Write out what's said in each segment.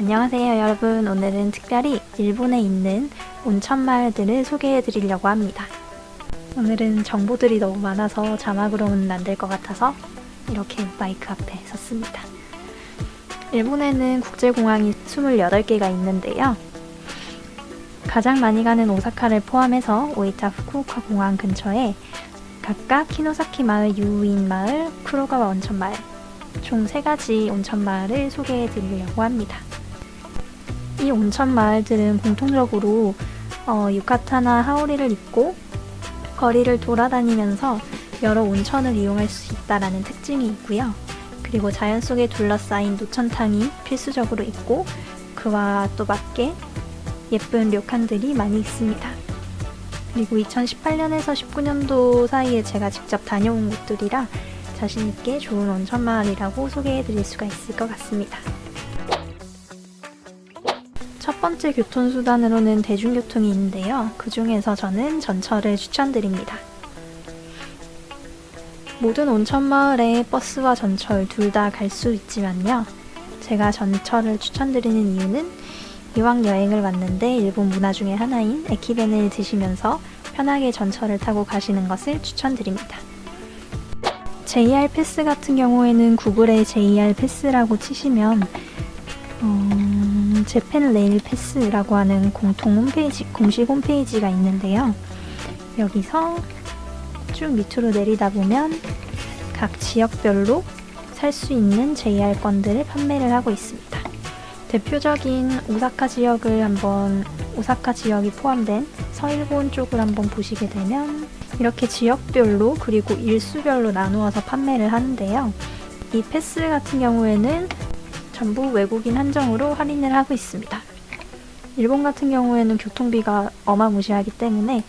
안녕하세요 여러분. 오늘은 특별히 일본에 있는 온천 마을들을 소개해 드리려고 합니다. 오늘은 정보들이 너무 많아서 자막으로는 안 될 것 같아서 이렇게 마이크 앞에 섰습니다. 일본에는 국제공항이 28개가 있는데요. 가장 많이 가는 오사카를 포함해서 오이타 후쿠오카 공항 근처에 각각 키노사키 마을, 유인 마을, 쿠로가와 온천 마을 총 3가지 온천 마을을 소개해 드리려고 합니다. 이 온천 마을들은 공통적으로 유카타나 하오리를 입고 거리를 돌아다니면서 여러 온천을 이용할 수 있다는 특징이 있고요. 그리고 자연 속에 둘러싸인 노천탕이 필수적으로 있고 그와 또 맞게 예쁜 료칸들이 많이 있습니다. 그리고 2018년에서 19년도 사이에 제가 직접 다녀온 곳들이라 자신있게 좋은 온천 마을이라고 소개해드릴 수가 있을 것 같습니다. 첫 번째 교통수단으로는 대중교통이 있는데요. 그 중에서 저는 전철을 추천드립니다. 모든 온천마을에 버스와 전철 둘 다 갈 수 있지만요. 제가 전철을 추천드리는 이유는 이왕 여행을 왔는데 일본 문화 중에 하나인 에키벤을 드시면서 편하게 전철을 타고 가시는 것을 추천드립니다. JR 패스 같은 경우에는 구글에 JR 패스라고 치시면 재팬 레일 패스라고 하는 공식 홈페이지가 있는데요. 여기서 쭉 밑으로 내리다 보면 각 지역별로 살 수 있는 JR권들을 판매를 하고 있습니다. 대표적인 오사카 지역이 포함된 서일본 쪽을 한번 보시게 되면 이렇게 지역별로 그리고 일수별로 나누어서 판매를 하는데요. 이 패스 같은 경우에는 전부 외국인 한정으로 할인을 하고 있습니다. 일본 같은 경우에는 교통비가 어마무시하기 때문에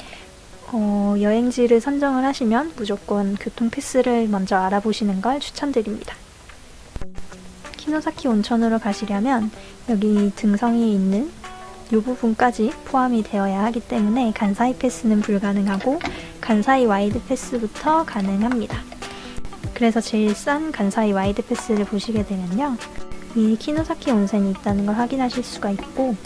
여행지를 선정을 하시면 무조건 교통 패스를 먼저 알아보시는 걸 추천드립니다. 키노사키 온천으로 가시려면 여기 등성이에 있는 이 부분까지 포함이 되어야 하기 때문에 간사이 패스는 불가능하고 간사이 와이드 패스부터 가능합니다. 그래서 제일 싼 간사이 와이드 패스를 보시게 되면요. 이 키노사키 온천이 있다는 걸 확인하실 수가 있고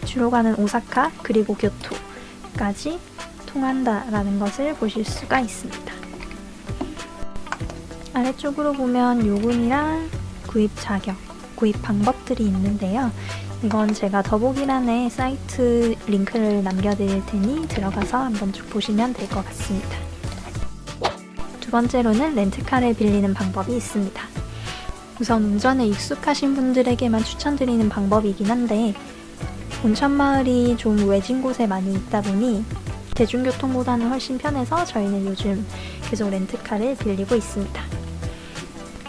주로 가는 오사카 그리고 교토까지 통한다라는 것을 보실 수가 있습니다. 아래쪽으로 보면 요금이랑 구입 자격, 구입 방법들이 있는데요. 이건 제가 더보기란에 사이트 링크를 남겨드릴 테니 들어가서 한번 쭉 보시면 될 것 같습니다. 두 번째로는 렌트카를 빌리는 방법이 있습니다. 우선 운전에 익숙하신 분들에게만 추천드리는 방법이긴 한데 온천마을이 좀 외진 곳에 많이 있다 보니 대중교통보다는 훨씬 편해서 저희는 요즘 계속 렌트카를 빌리고 있습니다.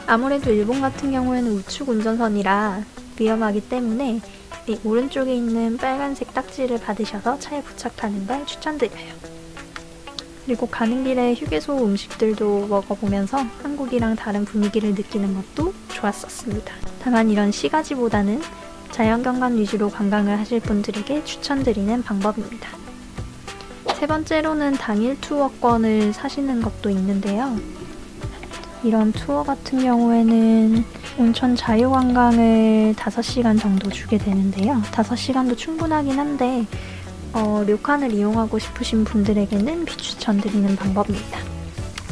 아무래도 일본 같은 경우에는 우측 운전선이라 위험하기 때문에 이 오른쪽에 있는 빨간색 딱지를 받으셔서 차에 부착하는 걸 추천드려요. 그리고 가는 길에 휴게소 음식들도 먹어보면서 한국이랑 다른 분위기를 느끼는 것도 좋았었습니다. 다만 이런 시가지보다는 자연경관 위주로 관광을 하실 분들에게 추천드리는 방법입니다. 세 번째로는 당일 투어권을 사시는 것도 있는데요. 이런 투어 같은 경우에는 온천 자유관광을 5시간 정도 주게 되는데요. 5시간도 충분하긴 한데 료칸을 이용하고 싶으신 분들에게는 비추천드리는 방법입니다.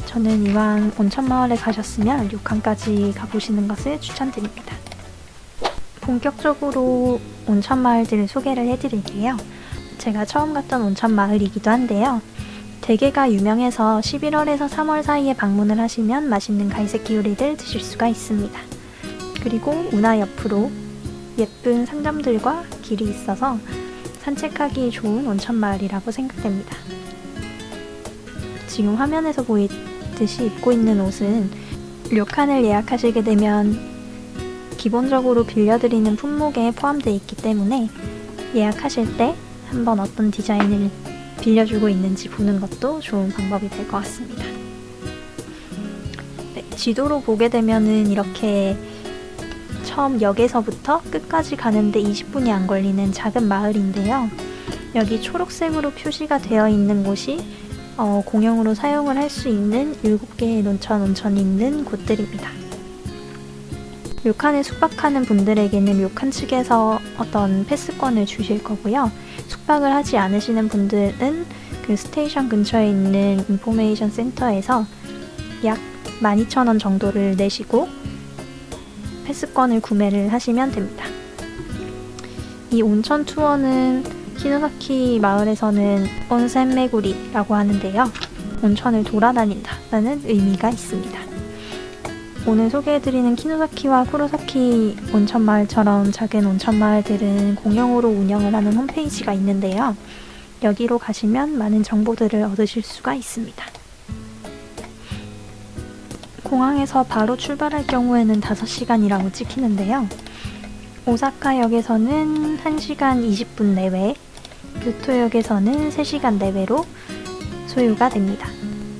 저는 이왕 온천마을에 가셨으면 료칸까지 가보시는 것을 추천드립니다. 본격적으로 온천마을들을 소개를 해드릴게요. 제가 처음 갔던 온천마을이기도 한데요. 대게가 유명해서 11월에서 3월 사이에 방문을 하시면 맛있는 가이세키 요리를 드실 수가 있습니다. 그리고 운하 옆으로 예쁜 상점들과 길이 있어서 산책하기 좋은 온천마을이라고 생각됩니다. 지금 화면에서 보이듯이 입고 있는 옷은 료칸을 예약하시게 되면 기본적으로 빌려드리는 품목에 포함되어 있기 때문에 예약하실 때 한번 어떤 디자인을 빌려주고 있는지 보는 것도 좋은 방법이 될 것 같습니다. 네, 지도로 보게 되면은 이렇게 처음 역에서부터 끝까지 가는데 20분이 안 걸리는 작은 마을인데요. 여기 초록색으로 표시가 되어 있는 곳이 공용으로 사용을 할 수 있는 7개의 온천이 있는 곳들입니다. 료칸에 숙박하는 분들에게는 료칸 측에서 어떤 패스권을 주실 거고요. 숙박을 하지 않으시는 분들은 그 스테이션 근처에 있는 인포메이션 센터에서 약 12,000원 정도를 내시고 패스권을 구매를 하시면 됩니다. 이 온천 투어는 키노사키 마을에서는 온센메구리라고 하는데요. 온천을 돌아다닌다라는 의미가 있습니다. 오늘 소개해드리는 키노사키와 쿠로사키 온천마을처럼 작은 온천마을들은 공용으로 운영을 하는 홈페이지가 있는데요. 여기로 가시면 많은 정보들을 얻으실 수가 있습니다. 공항에서 바로 출발할 경우에는 5시간이라고 찍히는데요. 오사카역에서는 1시간 20분 내외, 교토역에서는 3시간 내외로 소요가 됩니다.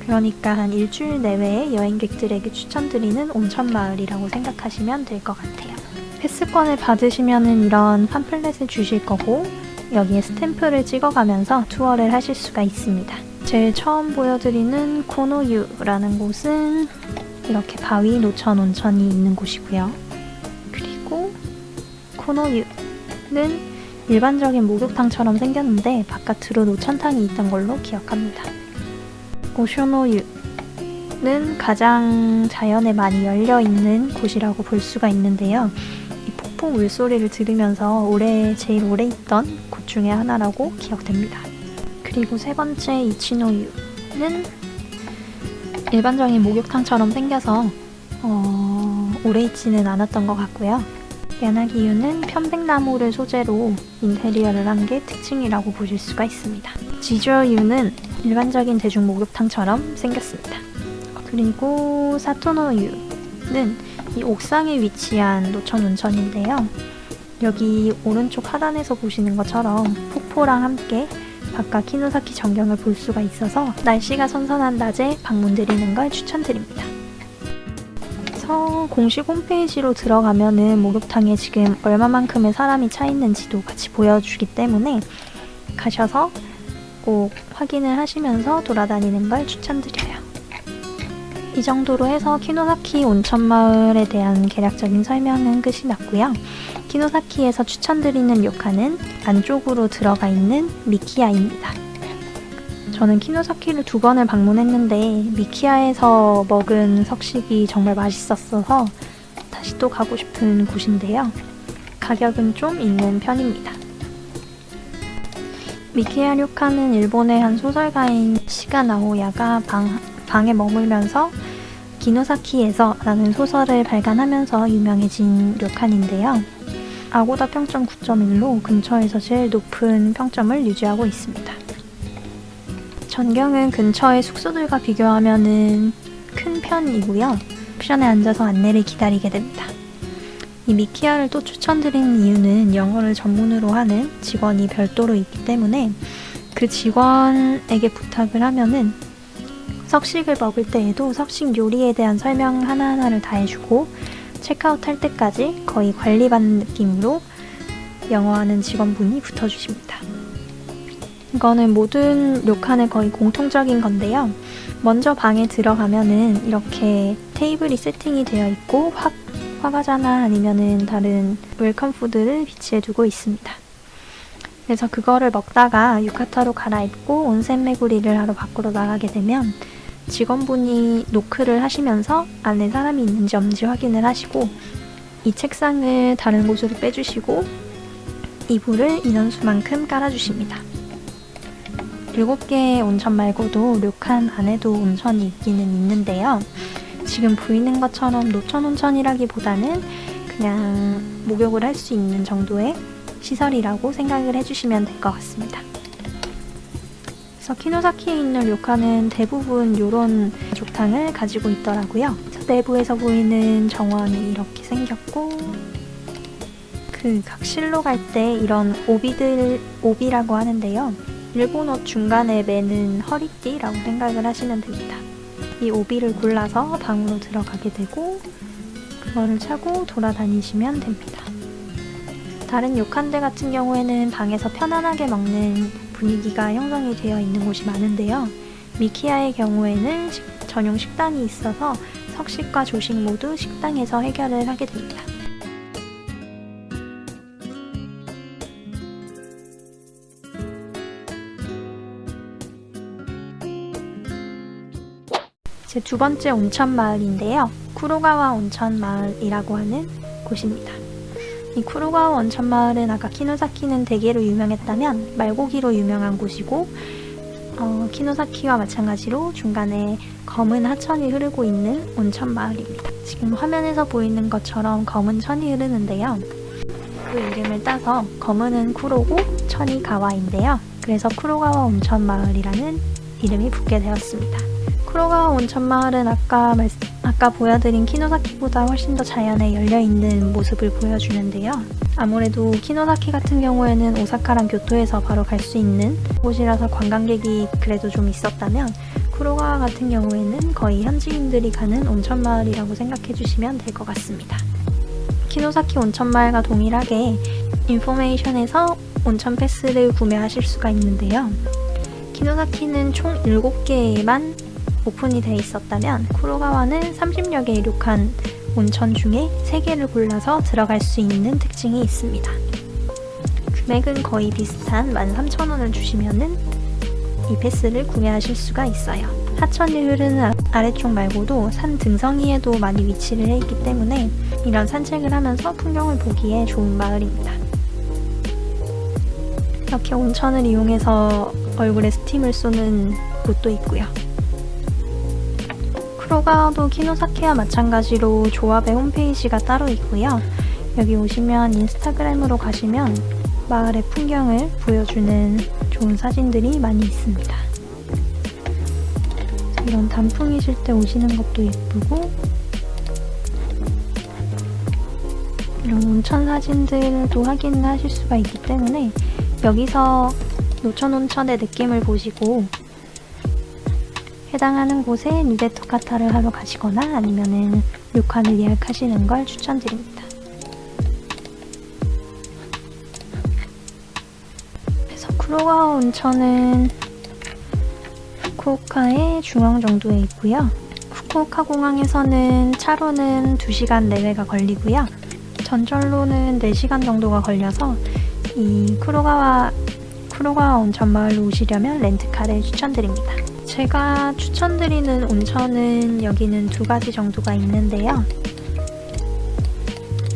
그러니까 한 일주일 내외에 여행객들에게 추천드리는 온천마을이라고 생각하시면 될 것 같아요. 패스권을 받으시면은 이런 팜플렛을 주실 거고 여기에 스탬프를 찍어가면서 투어를 하실 수가 있습니다. 제일 처음 보여드리는 코노유라는 곳은 이렇게 바위 노천 온천이 있는 곳이고요. 그리고 코노유는 일반적인 목욕탕처럼 생겼는데 바깥으로 노천탕이 있던 걸로 기억합니다. 오쇼노유는 가장 자연에 많이 열려있는 곳이라고 볼 수가 있는데요. 이 폭풍 물소리를 들으면서 제일 오래 있던 곳 중에 하나라고 기억됩니다. 그리고 세 번째 이치노유는 일반적인 목욕탕처럼 생겨서 오래 있지는 않았던 것 같고요. 야나기유는 편백나무를 소재로 인테리어를 한 게 특징이라고 보실 수가 있습니다. 지조유는 일반적인 대중 목욕탕처럼 생겼습니다. 그리고 사토노유는 이 옥상에 위치한 노천 온천인데요. 여기 오른쪽 하단에서 보시는 것처럼 폭포랑 함께 바깥 키노사키 전경을 볼 수가 있어서 날씨가 선선한 낮에 방문드리는 걸 추천드립니다. 그래서 공식 홈페이지로 들어가면은 목욕탕에 지금 얼마만큼의 사람이 차 있는지도 같이 보여주기 때문에 가셔서 꼭 확인을 하시면서 돌아다니는 걸 추천드려요. 이 정도로 해서 키노사키 온천마을에 대한 개략적인 설명은 끝이 났고요. 키노사키에서 추천드리는 료칸은 안쪽으로 들어가 있는 미키야입니다. 저는 키노사키를 2번을 방문했는데 미키야에서 먹은 석식이 정말 맛있었어서 다시 또 가고 싶은 곳인데요. 가격은 좀 있는 편입니다. 미키야 료칸은 일본의 한 소설가인 시가 나오야가 방에 머물면서 기노사키에서 라는 소설을 발간하면서 유명해진 료칸인데요. 아고다 평점 9.1로 근처에서 제일 높은 평점을 유지하고 있습니다. 전경은 근처의 숙소들과 비교하면 큰 편이고요. 옵션에 앉아서 안내를 기다리게 됩니다. 이 미키야를 또 추천드리는 이유는 영어를 전문으로 하는 직원이 별도로 있기 때문에 그 직원에게 부탁을 하면은 석식을 먹을 때에도 석식 요리에 대한 설명 하나하나를 다 해주고 체크아웃 할 때까지 거의 관리받는 느낌으로 영어하는 직원분이 붙어주십니다. 이거는 모든 료칸의 거의 공통적인 건데요. 먼저 방에 들어가면은 이렇게 테이블이 세팅이 되어 있고 화과자나 아니면은 다른 웰컴 푸드를 비치해 두고 있습니다. 그래서 그거를 먹다가 유카타로 갈아입고 온센메구리를 하러 밖으로 나가게 되면 직원분이 노크를 하시면서 안에 사람이 있는지 없는지 확인을 하시고 이 책상을 다른 곳으로 빼주시고 이불을 인원수만큼 깔아주십니다. 7개의 온천 말고도 료칸 안에도 온천이 있기는 있는데요. 지금 보이는 것처럼 노천 온천이라기보다는 그냥 목욕을 할 수 있는 정도의 시설이라고 생각을 해주시면 될 것 같습니다. 그래서 키노사키에 있는 료칸은 대부분 이런 족탕을 가지고 있더라고요. 내부에서 보이는 정원이 이렇게 생겼고 그 각실로 갈 때 이런 오비라고 하는데요. 일본 옷 중간에 매는 허리띠라고 생각을 하시면 됩니다. 이 오비를 골라서 방으로 들어가게 되고 그거를 차고 돌아다니시면 됩니다. 다른 료칸들 같은 경우에는 방에서 편안하게 먹는 분위기가 형성이 되어 있는 곳이 많은데요. 미키야의 경우에는 전용 식당이 있어서 석식과 조식 모두 식당에서 해결을 하게 됩니다. 제 두 번째 온천 마을인데요. 쿠로가와 온천 마을이라고 하는 곳입니다. 이 쿠로가와 온천 마을은 아까 키노사키는 대게로 유명했다면 말고기로 유명한 곳이고, 키노사키와 마찬가지로 중간에 검은 하천이 흐르고 있는 온천 마을입니다. 지금 화면에서 보이는 것처럼 검은 천이 흐르는데요. 그 이름을 따서 검은은 쿠로고 천이 가와인데요. 그래서 쿠로가와 온천 마을이라는 이름이 붙게 되었습니다. 쿠로가와 온천 마을은 아까 보여드린 키노사키보다 훨씬 더 자연에 열려있는 모습을 보여주는데요. 아무래도 키노사키 같은 경우에는 오사카랑 교토에서 바로 갈 수 있는 곳이라서 관광객이 그래도 좀 있었다면, 쿠로가와 같은 경우에는 거의 현지인들이 가는 온천 마을이라고 생각해 주시면 될 것 같습니다. 키노사키 온천 마을과 동일하게 인포메이션에서 온천 패스를 구매하실 수가 있는데요. 키노사키는 총 7개만 오픈이 돼 있었다면 쿠로가와는 30여 개의 료칸 온천 중에 3개를 골라서 들어갈 수 있는 특징이 있습니다. 금액은 거의 비슷한 13,000원을 주시면은 이 패스를 구매하실 수가 있어요. 하천이 흐르는 아래쪽 말고도 산 등성이에도 많이 위치를 해 있기 때문에 이런 산책을 하면서 풍경을 보기에 좋은 마을입니다. 이렇게 온천을 이용해서 얼굴에 스팀을 쏘는 곳도 있고요. 쿠로가와도 키노사키와 마찬가지로 조합의 홈페이지가 따로 있고요. 여기 오시면 인스타그램으로 가시면 마을의 풍경을 보여주는 좋은 사진들이 많이 있습니다. 이런 단풍이실 때 오시는 것도 예쁘고, 이런 온천 사진들도 확인을 하실 수가 있기 때문에 여기서 노천 온천의 느낌을 보시고 해당하는 곳에 누데 토카타를 하러 가시거나 아니면은 료칸을 예약하시는 걸 추천드립니다. 그래서 쿠로가와 온천은 후쿠오카의 중앙 정도에 있고요. 후쿠오카 공항에서는 차로는 2시간 내외가 걸리고요. 전철로는 4시간 정도가 걸려서 이 쿠로가와 온천 마을로 오시려면 렌트카를 추천드립니다. 제가 추천드리는 온천은 여기는 2가지 정도가 있는데요.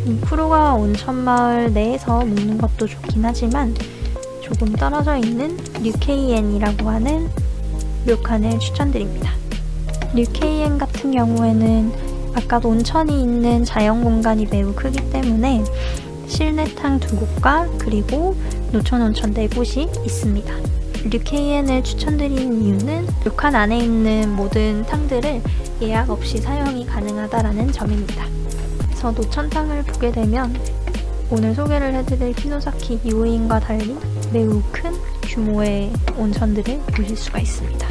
이 쿠로가와 온천 마을 내에서 묵는 것도 좋긴 하지만 조금 떨어져 있는 류케이엔이라고 하는 료칸을 추천드립니다. 류케이엔 같은 경우에는 아까 온천이 있는 자연 공간이 매우 크기 때문에 실내탕 2곳과 그리고 노천 온천 4곳이 있습니다. 류케이엔을 추천드리는 이유는 료칸 안에 있는 모든 탕들을 예약 없이 사용이 가능하다라는 점입니다. 그래서 노천탕을 보게 되면 오늘 소개를 해드릴 키노사키 2호인과 달리 매우 큰 규모의 온천들을 보실 수가 있습니다.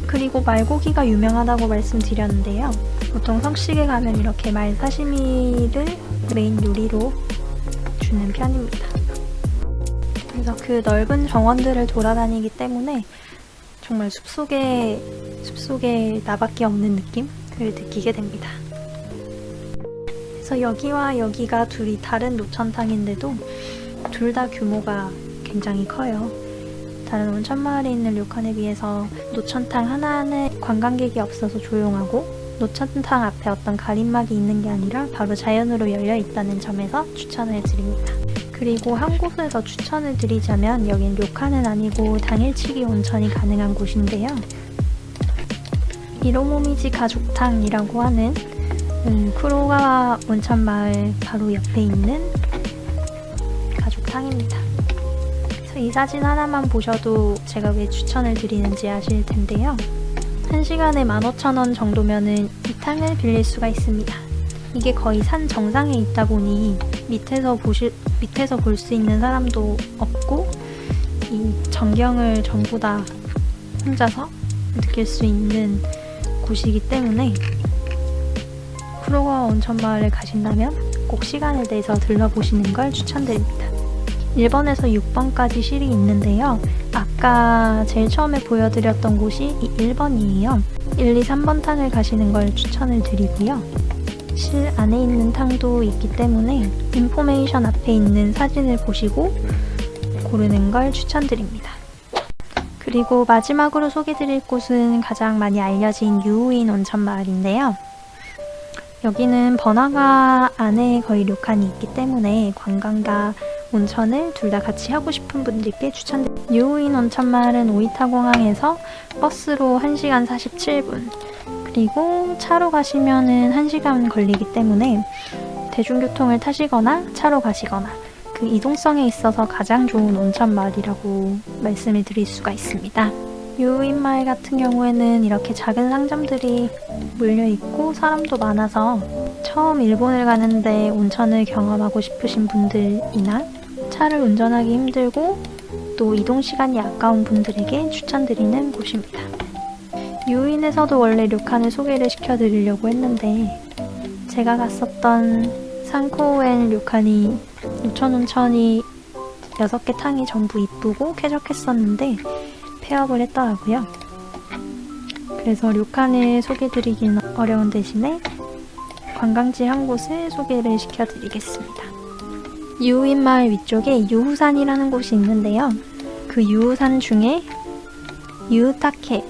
그리고 말고기가 유명하다고 말씀드렸는데요. 보통 성식에 가면 이렇게 말 사시미를 메인 요리로 주는 편입니다. 그래서 그 넓은 정원들을 돌아다니기 때문에 정말 숲속에 나밖에 없는 느낌을 느끼게 됩니다. 그래서 여기와 여기가 둘이 다른 노천탕인데도 둘 다 규모가 굉장히 커요. 다른 온천마을에 있는 료칸에 비해서 노천탕 하나는 관광객이 없어서 조용하고, 노천탕 앞에 어떤 가림막이 있는 게 아니라 바로 자연으로 열려 있다는 점에서 추천을 드립니다. 그리고 한 곳에서 추천을 드리자면 여긴 료칸은 아니고 당일치기 온천이 가능한 곳인데요. 이로모미지 가족탕이라고 하는 쿠로가와 온천 마을 바로 옆에 있는 가족탕입니다. 그래서 이 사진 하나만 보셔도 제가 왜 추천을 드리는지 아실 텐데요. 1시간에 15,000원 정도면은 이 탕을 빌릴 수가 있습니다. 이게 거의 산 정상에 있다 보니 밑에서 볼 수 있는 사람도 없고, 이 전경을 전부 다 혼자서 느낄 수 있는 곳이기 때문에 쿠로가와 온천 마을에 가신다면 꼭 시간을 내서 들러보시는 걸 추천드립니다. 1번에서 6번까지 실이 있는데요. 아까 제일 처음에 보여드렸던 곳이 이 1번이에요. 1, 2, 3번 탕을 가시는 걸 추천을 드리고요. 실 안에 있는 탕도 있기 때문에 인포메이션 앞에 있는 사진을 보시고 고르는 걸 추천드립니다. 그리고 마지막으로 소개드릴 곳은 가장 많이 알려진 유우인 온천 마을인데요. 여기는 번화가 안에 거의 료칸이 있기 때문에 관광과 온천을 둘 다 같이 하고 싶은 분들께 추천드립니다. 유우인 온천 마을은 오이타 공항에서 버스로 1시간 47분, 그리고 차로 가시면은 1시간 걸리기 때문에 대중교통을 타시거나 차로 가시거나 그 이동성에 있어서 가장 좋은 온천 마을이라고 말씀을 드릴 수가 있습니다. 유우인 마을 같은 경우에는 이렇게 작은 상점들이 몰려있고 사람도 많아서 처음 일본을 가는데 온천을 경험하고 싶으신 분들이나 차를 운전하기 힘들고 또 이동 시간이 아까운 분들에게 추천드리는 곳입니다. 유우인에서도 원래 료칸을 소개를 시켜드리려고 했는데 제가 갔었던 상코엔 료칸이 노천 온천이 6개 탕이 전부 이쁘고 쾌적했었는데 폐업을 했더라고요. 그래서 료칸을 소개드리기는 어려운 대신에 관광지 한 곳을 소개를 시켜드리겠습니다. 유우인 마을 위쪽에 유후산이라는 곳이 있는데요. 그 유후산 중에 유타케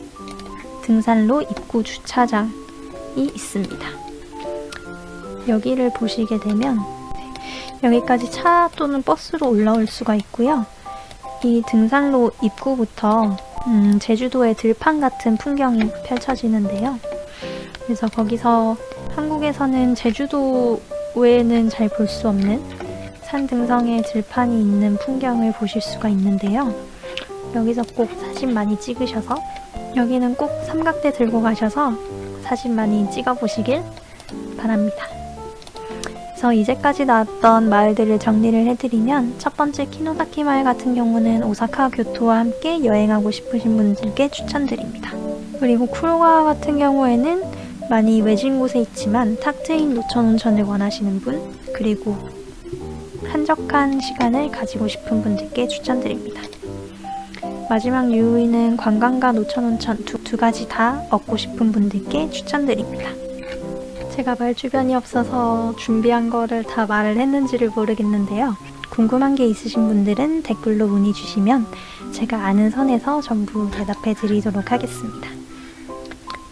등산로 입구 주차장이 있습니다. 여기를 보시게 되면 여기까지 차 또는 버스로 올라올 수가 있고요. 이 등산로 입구부터 제주도의 들판 같은 풍경이 펼쳐지는데요. 그래서 거기서 한국에서는 제주도 외에는 잘 볼 수 없는 산 등성에 들판이 있는 풍경을 보실 수가 있는데요. 여기서 꼭 사진 많이 찍으셔서 여기는 꼭 삼각대 들고 가셔서 사진 많이 찍어보시길 바랍니다. 그래서 이제까지 나왔던 마을들을 정리를 해드리면 첫 번째 키노다키 마을 같은 경우는 오사카 교토와 함께 여행하고 싶으신 분들께 추천드립니다. 그리고 쿠로가와 같은 경우에는 많이 외진 곳에 있지만 탁 트인 노천 온천을 원하시는 분, 그리고 한적한 시간을 가지고 싶은 분들께 추천드립니다. 마지막 유우인은 관광과 노천 온천 두 가지 다 얻고 싶은 분들께 추천드립니다. 제가 말 주변이 없어서 준비한 거를 다 말을 했는지를 모르겠는데요. 궁금한 게 있으신 분들은 댓글로 문의 주시면 제가 아는 선에서 전부 대답해 드리도록 하겠습니다.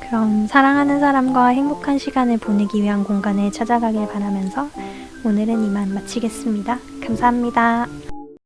그럼 사랑하는 사람과 행복한 시간을 보내기 위한 공간을 찾아가길 바라면서 오늘은 이만 마치겠습니다. 감사합니다.